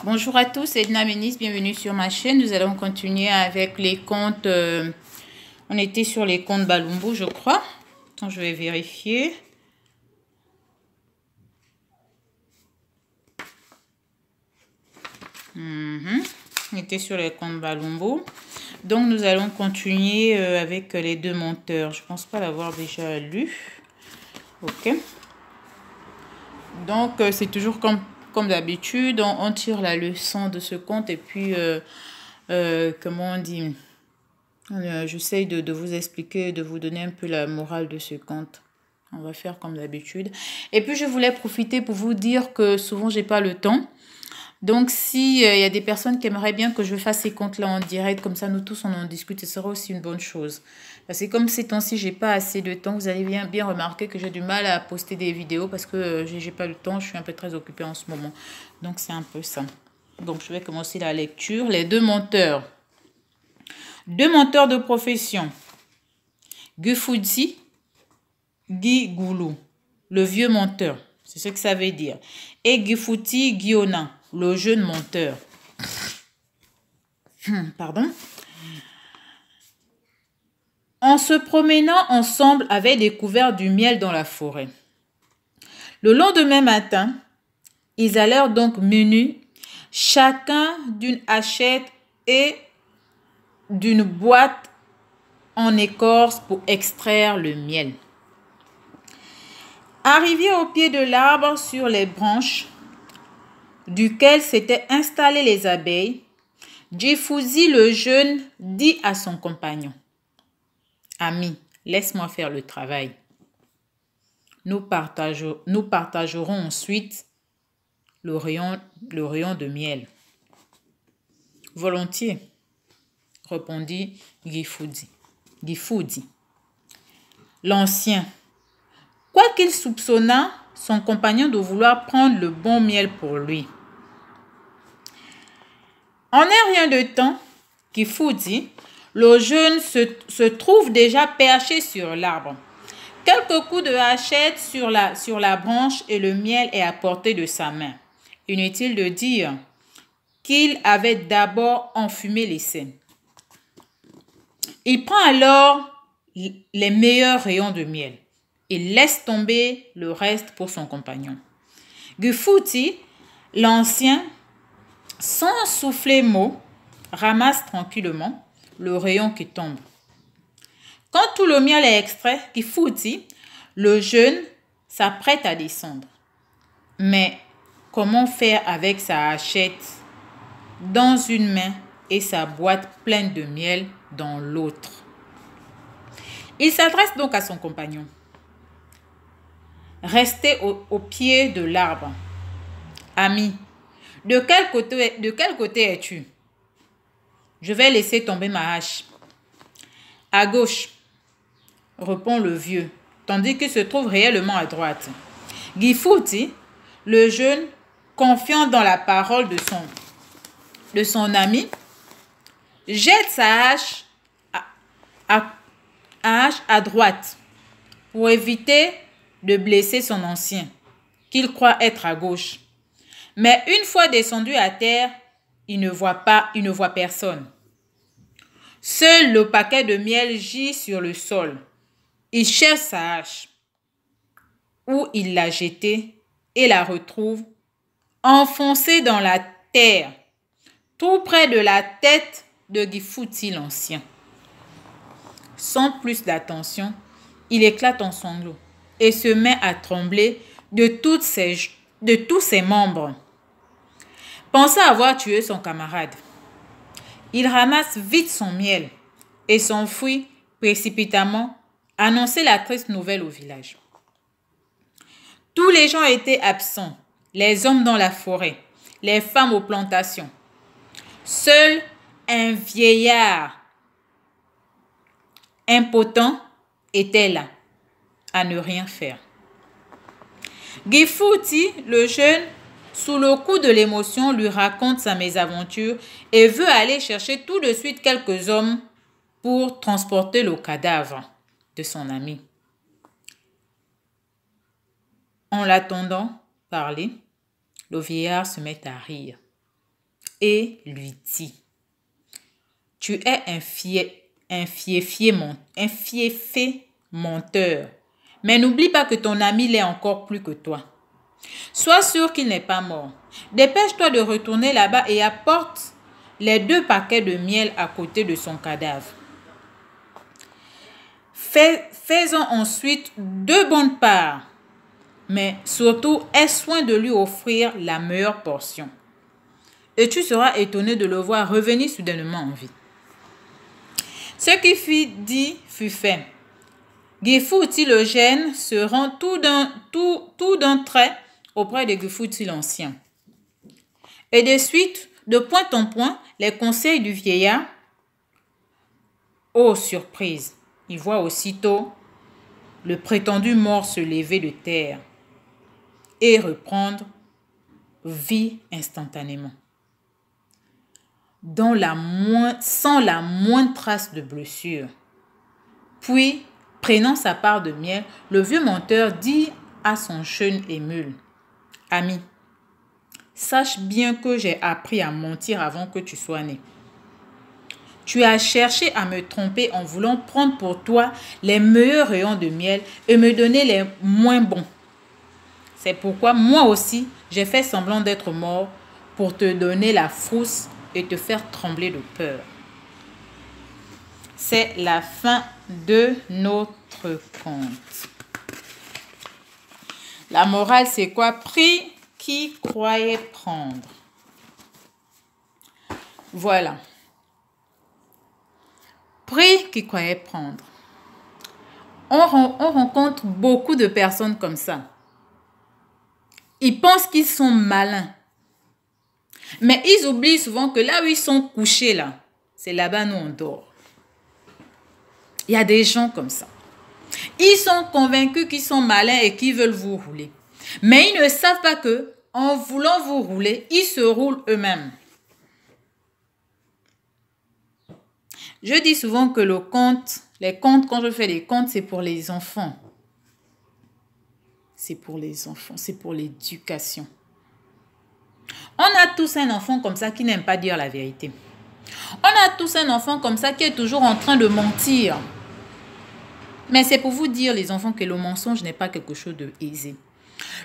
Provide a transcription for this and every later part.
Bonjour à tous, c'est Edna Ménis, bienvenue sur ma chaîne. Nous allons continuer avec les comptes. On était sur les comptes Balumbu, je crois. Attends, je vais vérifier. On était sur les comptes Balumbu. Donc, nous allons continuer avec les deux monteurs. Je ne pense pas l'avoir déjà lu. Ok. Donc, c'est toujours comme d'habitude. On tire la leçon de ce compte et puis, comment on dit, j'essaie de vous expliquer, de vous donner un peu la morale de ce compte. On va faire comme d'habitude. Et puis, je voulais profiter pour vous dire que souvent, j'ai pas le temps. Donc, si y a des personnes qui aimeraient bien que je fasse ces comptes-là en direct, comme ça, nous tous, on en discute, ce sera aussi une bonne chose. Parce que comme ces temps-ci, j'ai pas assez de temps, vous allez bien remarquer que j'ai du mal à poster des vidéos parce que j'ai pas le temps, je suis un peu très occupée en ce moment. Donc, c'est un peu ça. Donc, je vais commencer la lecture. Les deux monteurs. Deux monteurs de profession. Gufuzi, Guy Goulou, le vieux monteur. C'est ce que ça veut dire. Et Gifuti Guiona, le jeune monteur. Pardon. En se promenant ensemble, avaient découvert du miel dans la forêt. Le lendemain matin, ils allèrent donc menus, chacun d'une hachette et d'une boîte en écorce pour extraire le miel. Arrivés au pied de l'arbre sur les branches duquel s'étaient installées les abeilles, Djefouzi le jeune dit à son compagnon: « Ami, laisse-moi faire le travail. Nous partagerons ensuite le rayon de miel. » « Volontiers, répondit Gifoudi. L'ancien, quoiqu'il soupçonnât son compagnon de vouloir prendre le bon miel pour lui. En un rien de temps, Gifoudi, le jeune se trouve déjà perché sur l'arbre. Quelques coups de hachette sur la branche et le miel est à portée de sa main. Inutile de dire qu'il avait d'abord enfumé les scènes. Il prend alors les meilleurs rayons de miel et laisse tomber le reste pour son compagnon. Gifuti, l'ancien, sans souffler mot, ramasse tranquillement le rayon qui tombe. Quand tout le miel est extrait, Gifuti, le jeune, s'apprête à descendre. Mais comment faire avec sa hachette dans une main et sa boîte pleine de miel dans l'autre? Il s'adresse donc à son compagnon. Resté au pied de l'arbre. Ami, de quel côté es-tu? Je vais laisser tomber ma hache. À gauche, répond le vieux, tandis qu'il se trouve réellement à droite. Gifuti, le jeune, confiant dans la parole de son ami, jette sa hache à droite pour éviter de blesser son ancien, qu'il croit être à gauche. Mais une fois descendu à terre, il ne voit personne. Seul le paquet de miel gît sur le sol. Il cherche sa hache, où il l'a jetée, et la retrouve enfoncée dans la terre, tout près de la tête de Gifuti l'ancien. Sans plus d'attention, il éclate en sanglots et se met à trembler de tous ses membres. Pensant avoir tué son camarade, il ramasse vite son miel et s'enfuit précipitamment, annoncer la triste nouvelle au village. Tous les gens étaient absents, les hommes dans la forêt, les femmes aux plantations. Seul un vieillard impotent était là, à ne rien faire. Gifuti, le jeune, sous le coup de l'émotion, lui raconte sa mésaventure et veut aller chercher tout de suite quelques hommes pour transporter le cadavre de son ami. En l'attendant parler, le vieillard se met à rire. et lui dit, tu es un fiefé menteur, mais n'oublie pas que ton ami l'est encore plus que toi. Sois sûr qu'il n'est pas mort. Dépêche-toi de retourner là-bas et apporte les 2 paquets de miel à côté de son cadavre. Fais-en ensuite 2 bonnes parts, mais surtout aie soin de lui offrir la meilleure portion. Et tu seras étonné de le voir revenir soudainement en vie. Ce qui fut dit fut fait. Gifuti le jeune se rend tout d'un trait auprès de Gifuti l'ancien. Et de suite, de point en point, les conseils du vieillard. Oh, surprise! Il voit aussitôt le prétendu mort se lever de terre et reprendre vie instantanément, sans la moindre trace de blessure. Puis, prenant sa part de miel, le vieux menteur dit à son jeune émule, « Ami, sache bien que j'ai appris à mentir avant que tu sois né. Tu as cherché à me tromper en voulant prendre pour toi les meilleurs rayons de miel et me donner les moins bons. C'est pourquoi moi aussi, j'ai fait semblant d'être mort pour te donner la frousse et te faire trembler de peur. » C'est la fin de notre conte. La morale, c'est quoi? Pris qui croyait prendre. Voilà. Pris qui croyait prendre. On rencontre beaucoup de personnes comme ça. Ils pensent qu'ils sont malins. Mais ils oublient souvent que là où ils sont couchés, là, c'est là-bas nous on dort. Il y a des gens comme ça. Ils sont convaincus qu'ils sont malins et qu'ils veulent vous rouler. Mais ils ne savent pas que, en voulant vous rouler, ils se roulent eux-mêmes. Je dis souvent que les contes, quand je fais des contes, c'est pour les enfants. C'est pour les enfants, c'est pour l'éducation. On a tous un enfant comme ça qui n'aime pas dire la vérité. On a tous un enfant comme ça qui est toujours en train de mentir. Mais c'est pour vous dire, les enfants, que le mensonge n'est pas quelque chose de aisé.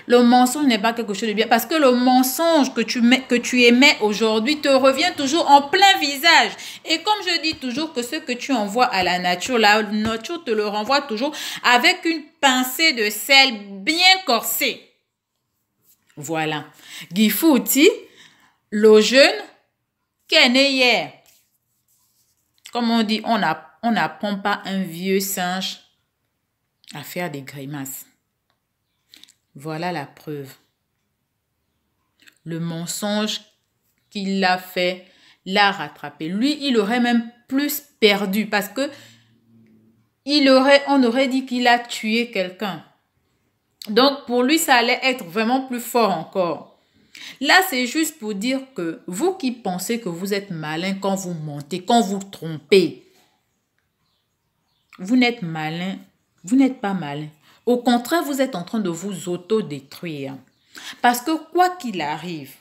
Le mensonge n'est pas quelque chose de bien. Parce que le mensonge que tu émets aujourd'hui te revient toujours en plein visage. Et comme je dis toujours que ce que tu envoies à la nature te le renvoie toujours avec une pincée de sel bien corsée. Voilà. Gifuti, le jeune qui est né hier. Comme on dit, on n'apprend pas un vieux singe à faire des grimaces. Voilà la preuve. Le mensonge qu'il a fait l'a rattrapé. Lui, il aurait même plus perdu parce que on aurait dit qu'il a tué quelqu'un. Donc, pour lui, ça allait être vraiment plus fort encore. Là, c'est juste pour dire que vous qui pensez que vous êtes malin quand vous mentez, quand vous trompez, vous n'êtes malin, vous n'êtes pas malin. Au contraire, vous êtes en train de vous autodétruire. Parce que quoi qu'il arrive,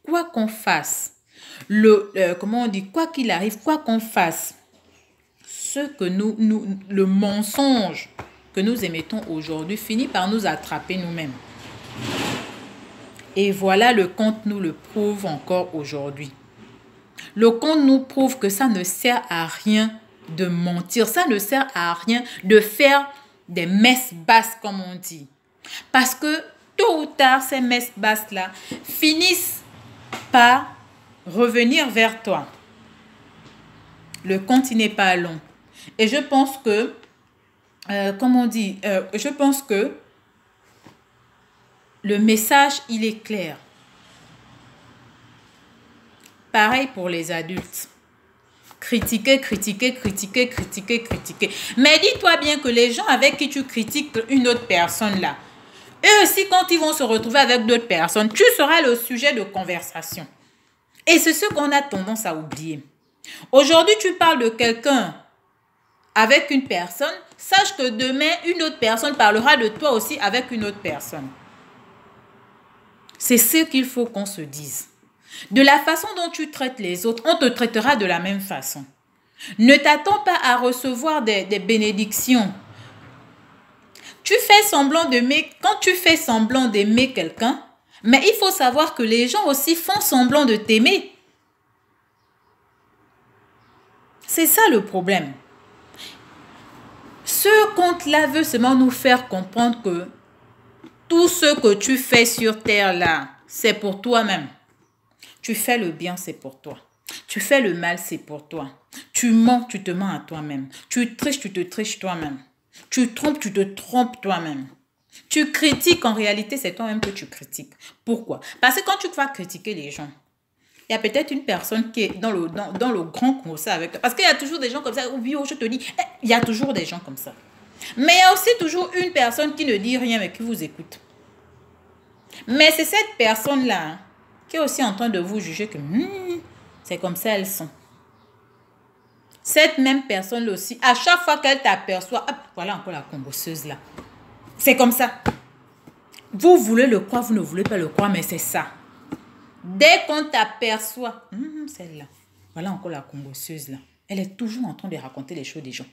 quoi qu'on fasse, quoi qu'il arrive, quoi qu'on fasse, le mensonge que nous émettons aujourd'hui finit par nous attraper nous-mêmes. Et voilà, le conte nous le prouve encore aujourd'hui. Le conte nous prouve que ça ne sert à rien de mentir. Ça ne sert à rien de faire des messes basses, comme on dit. Parce que tôt ou tard, ces messes basses-là finissent par revenir vers toi. Le conte, il n'est pas long. Et je pense que, je pense que le message, il est clair. Pareil pour les adultes. Critiquer. Mais dis-toi bien que les gens avec qui tu critiques une autre personne là, eux aussi quand ils vont se retrouver avec d'autres personnes, tu seras le sujet de conversation. Et c'est ce qu'on a tendance à oublier. Aujourd'hui, tu parles de quelqu'un avec une personne, sache que demain, une autre personne parlera de toi aussi avec une autre personne. C'est ce qu'il faut qu'on se dise. De la façon dont tu traites les autres, on te traitera de la même façon. Ne t'attends pas à recevoir des bénédictions. Tu fais semblant d'aimer, quand tu fais semblant d'aimer quelqu'un, mais il faut savoir que les gens aussi font semblant de t'aimer. C'est ça le problème. Ce conte-là veut seulement nous faire comprendre que tout ce que tu fais sur terre-là, c'est pour toi-même. Tu fais le bien, c'est pour toi. Tu fais le mal, c'est pour toi. Tu mens, tu te mens à toi-même. Tu triches, tu te triches toi-même. Tu trompes, tu te trompes toi-même. Tu critiques, en réalité, c'est toi-même que tu critiques. Pourquoi? Parce que quand tu vas critiquer les gens, il y a peut-être une personne qui est dans le grand conseil avec toi. Parce qu'il y a toujours des gens comme ça. Oui, je te dis, il y a toujours des gens comme ça. Mais il y a aussi toujours une personne qui ne dit rien mais qui vous écoute. Mais c'est cette personne-là qui est aussi en train de vous juger que c'est comme ça elles sont. Cette même personne-là aussi, à chaque fois qu'elle t'aperçoit, hop, voilà encore la combosseuse là. C'est comme ça. Vous voulez le croire, vous ne voulez pas le croire, mais c'est ça. Dès qu'on t'aperçoit, celle-là, voilà encore la combosseuse là. Elle est toujours en train de raconter les choses des gens.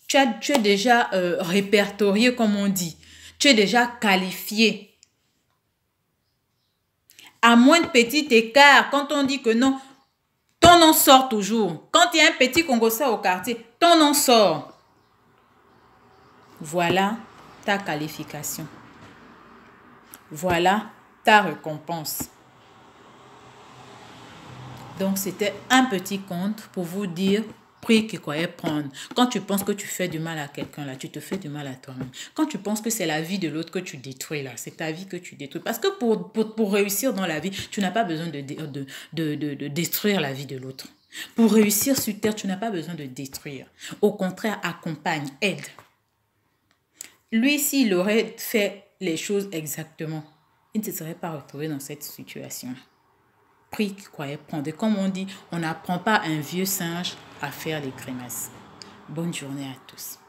Tu es déjà répertorié, comme on dit. Tu es déjà qualifié. À moins de petit écart, quand on dit que non, ton nom sort toujours. Quand il y a un petit Congossais au quartier, ton nom sort. Voilà ta qualification. Voilà ta récompense. Donc, c'était un petit conte pour vous dire, pris qu'il croyait prendre. Quand tu penses que tu fais du mal à quelqu'un, là, tu te fais du mal à toi-même. Quand tu penses que c'est la vie de l'autre que tu détruis, là, c'est ta vie que tu détruis. Parce que pour réussir dans la vie, tu n'as pas besoin de détruire la vie de l'autre. Pour réussir sur terre, tu n'as pas besoin de détruire. Au contraire, accompagne, aide. Lui, s'il aurait fait les choses exactement, il ne se serait pas retrouvé dans cette situation. Pris qu'il croyait prendre. Et comme on dit, on n'apprend pas un vieux singe à faire des grimaces. Bonne journée à tous.